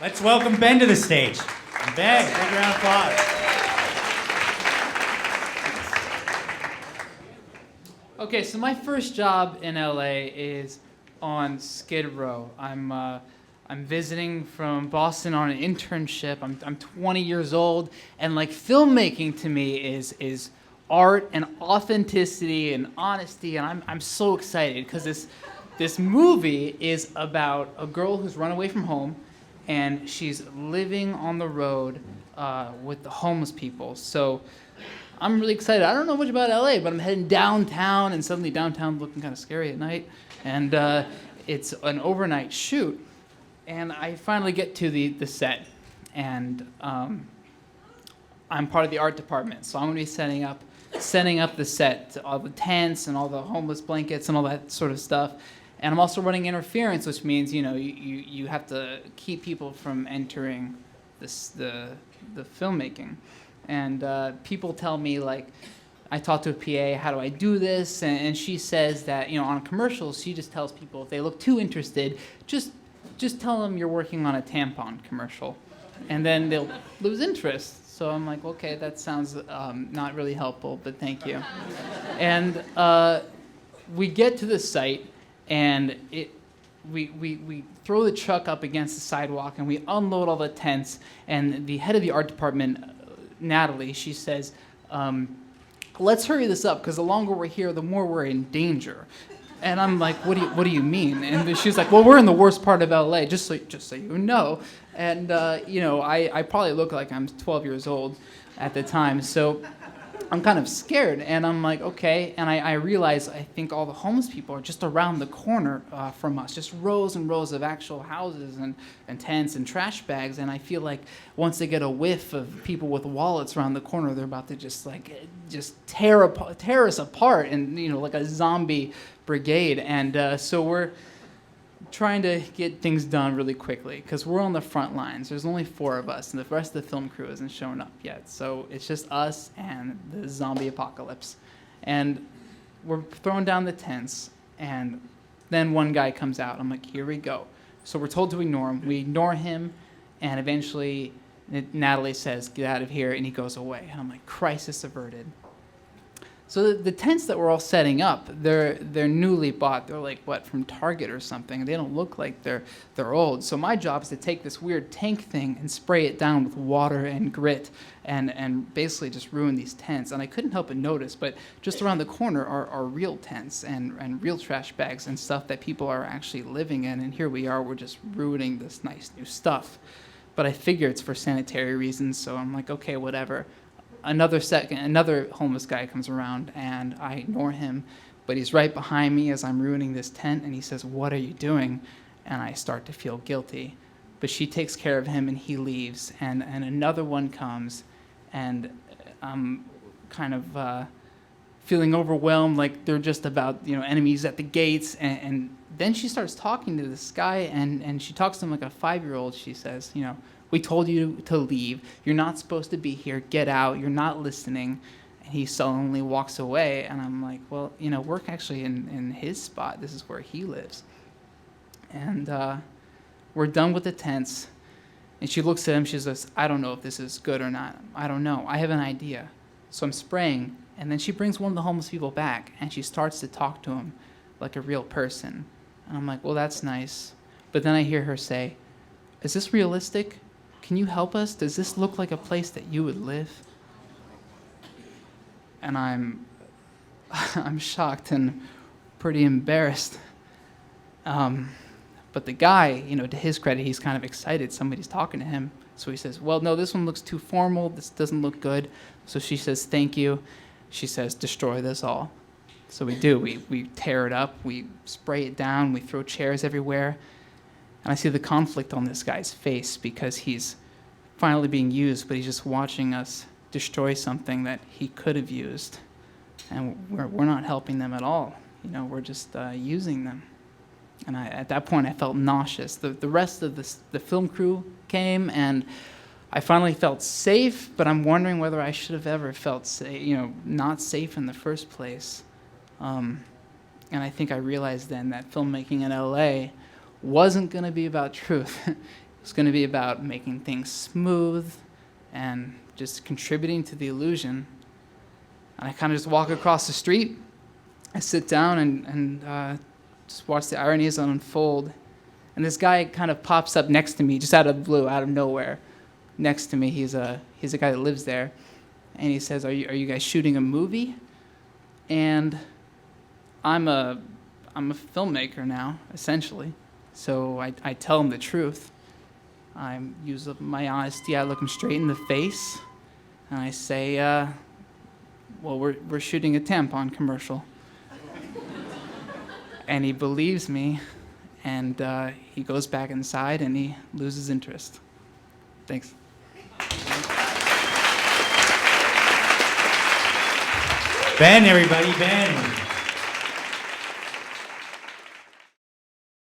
Let's welcome Ben to the stage. Ben, big round of applause. Okay, so my first job in LA is on Skid Row. I'm visiting from Boston on an internship. I'm 20 years old, and like filmmaking to me is art and authenticity and honesty, and I'm so excited because this movie is about a girl who's run away from home, and she's living on the road with the homeless people. So I'm really excited. I don't know much about LA, but I'm heading downtown, and suddenly downtown's looking kind of scary at night, and it's an overnight shoot. And I finally get to the set, and I'm part of the art department, so I'm going to be setting up the set, all the tents and all the homeless blankets and all that sort of stuff. And I'm also running interference, which means you have to keep people from entering the filmmaking. And people tell me, like, I talk to a PA, how do I do this? And she says that on commercials, she just tells people if they look too interested, just tell them you're working on a tampon commercial, and then they'll lose interest. So I'm like, okay, that sounds not really helpful, but thank you. And we get to the site, and we throw the truck up against the sidewalk, and we unload all the tents. And the head of the art department, Natalie, she says, let's hurry this up, because the longer we're here, the more we're in danger. And I'm like, what do you mean? And she's like, well, we're in the worst part of LA, just so you know. And I probably look like I'm 12 years old at the time, so I'm kind of scared. And I'm like, okay. And I realize I think all the homeless people are just around the corner from us, just rows and rows of actual houses and tents and trash bags. And I feel like once they get a whiff of people with wallets around the corner, they're about to just tear us apart, and like a zombie brigade. And so we're trying to get things done really quickly because we're on the front lines. There's only 4 of us, and the rest of the film crew hasn't shown up yet. So it's just us and the zombie apocalypse. And we're throwing down the tents, and then one guy comes out. I'm like, here we go. So we're told to ignore him. We ignore him, and eventually Natalie says, get out of here, and he goes away. And I'm like, crisis averted. So the tents that we're all setting up, they're newly bought. They're like, from Target or something. They don't look like they're old. So my job is to take this weird tank thing and spray it down with water and grit and basically just ruin these tents. And I couldn't help but notice, but just around the corner are real tents and real trash bags and stuff that people are actually living in. And here we are, we're just ruining this nice new stuff. But I figure it's for sanitary reasons, so I'm like, okay, whatever. Another homeless guy comes around, and I ignore him, but he's right behind me as I'm ruining this tent, and he says, what are you doing? And I start to feel guilty. But she takes care of him, and he leaves, and another one comes, and I'm kind of feeling overwhelmed, like they're just about enemies at the gates, and then she starts talking to this guy, and she talks to him like a 5-year-old. She says, we told you to leave. You're not supposed to be here. Get out. You're not listening. And he sullenly walks away. And I'm like, well, we're actually in his spot. This is where he lives. And we're done with the tents. And she looks at him. She says, I don't know if this is good or not. I don't know. I have an idea. So I'm spraying. And then she brings one of the homeless people back. And she starts to talk to him like a real person. And I'm like, well, that's nice. But then I hear her say, is this realistic? Can you help us? Does this look like a place that you would live? And I'm shocked and pretty embarrassed. But the guy, to his credit, he's kind of excited. Somebody's talking to him. So he says, well, no, this one looks too formal. This doesn't look good. So she says, thank you. She says, destroy this all. So we do. We tear it up. We spray it down. We throw chairs everywhere. And I see the conflict on this guy's face because he's finally being used, but he's just watching us destroy something that he could have used. And we're not helping them at all. We're just using them. And at that point, I felt nauseous. The rest of the film crew came, and I finally felt safe, but I'm wondering whether I should have ever felt not safe in the first place. And I think I realized then that filmmaking in LA wasn't going to be about truth. It's going to be about making things smooth and just contributing to the illusion. And I kind of just walk across the street. I sit down and just watch the ironies unfold. And this guy kind of pops up next to me, just out of the blue, out of nowhere. Next to me, he's a guy that lives there. And he says, are you guys shooting a movie? And I'm a filmmaker now, essentially. So I tell him the truth. I use my honesty. I look him straight in the face. And I say, well, we're shooting a tampon commercial. And he believes me. And he goes back inside and he loses interest. Thanks. Ben, everybody, Ben.